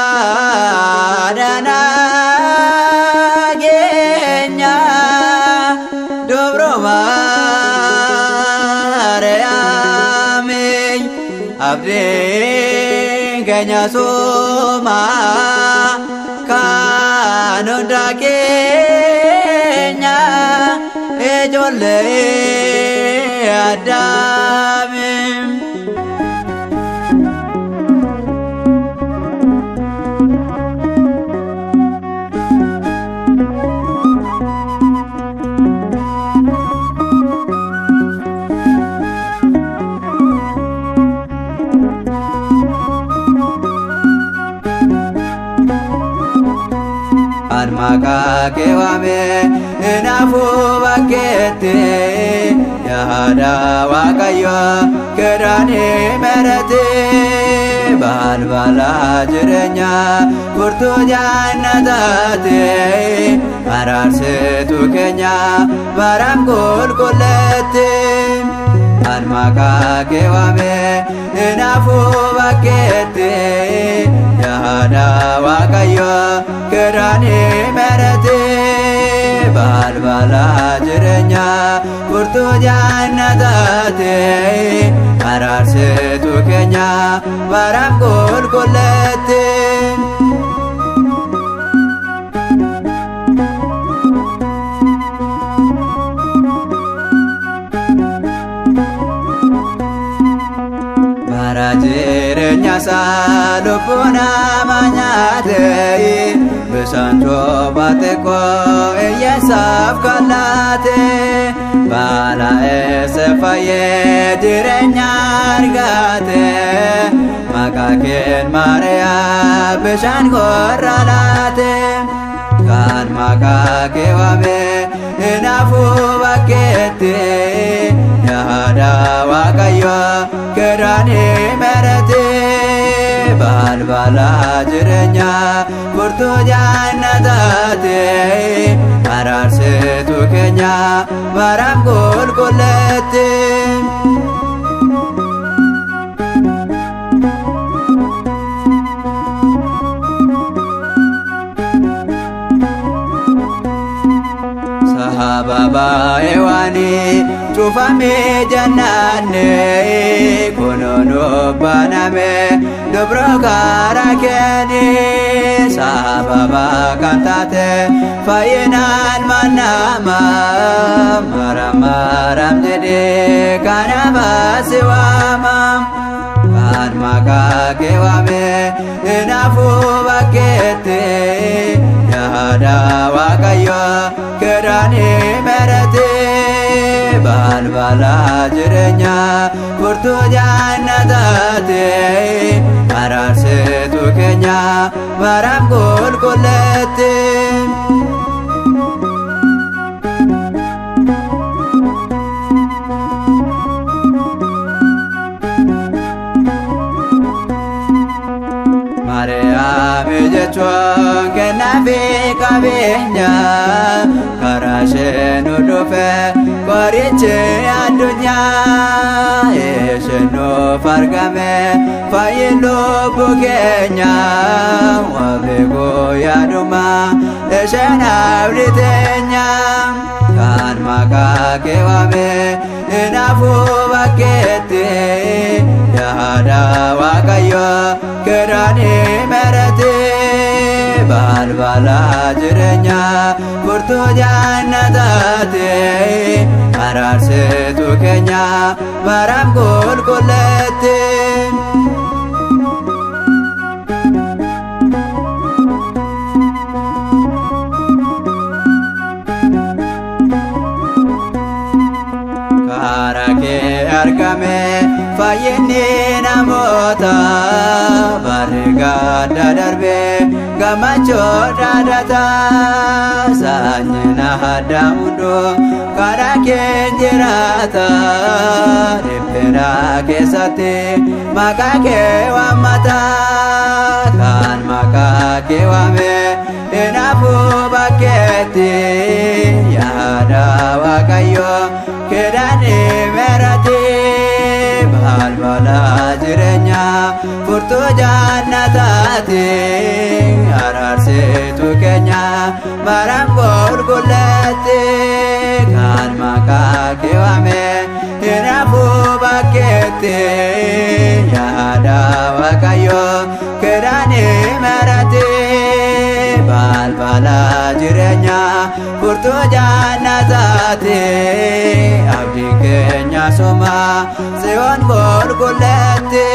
Yaadana keenya Dobro Maariyaami abdiin keenya suma kan hunda keenya ijoollee Addaami. Maka kewame inafu bakete yahada wakayo kerani merete balbala jirenya kurtu jannadate ararse tu kenya baram kulkulete maka kewame inafu bakete yahada wakayo kerani merete balbala jirenya kurtu jannadate ararse tu kenya baram kulkulete. Jirenya salubuna manyate besanto bateko yesaf kalate bala esefaye jirenya argate makaken maria besan goralate kan makake wame inafu bakete yahada wakayo kerani merete balbala jirenya kurtu jannadate ararse tu kenya baram kulkulete. Baba ewani cufame jannane konono baname dobro karakeni sababa kantate fayinan manama maram jede kanaba siwama kan maka kewame inafu bakete yahada wakayo kerani merete balbala jirenya kurtu jannadate ararse tu kenya baram kulkulete. Maria jechuun kennafi qabeenya karaa ishee nu dhufe qorichi addunyaa ishee nuuf argame fayyin lubbu keenya wabeekuu yaaduma isheen abdii teenya kan maqaa kee waame inaafu bakkeetti yaada waaqayyo kerani merete balbala jirenya kurtu jannadate ararse tu kenya baram kulkulete. Karake argame fayyinni namoota barga dadarbe gamachoo daadata saanyina hadda hundo karake jiraata dhiphina keessatti maqaa kee waammata kan maqaa kee waame inaafuu bakkeetti yaada waaqayyo kedani merati balbala jirenya furtuu jannataati araarsitu keenya maraan qulqulleetti kan maqaa kee waame hinaafuu bakkeetti yaada Waaqayyo keedhaani marati balbala jireenya furtuu jannataati abdii keenya soma Tsiyoon qulqulleetti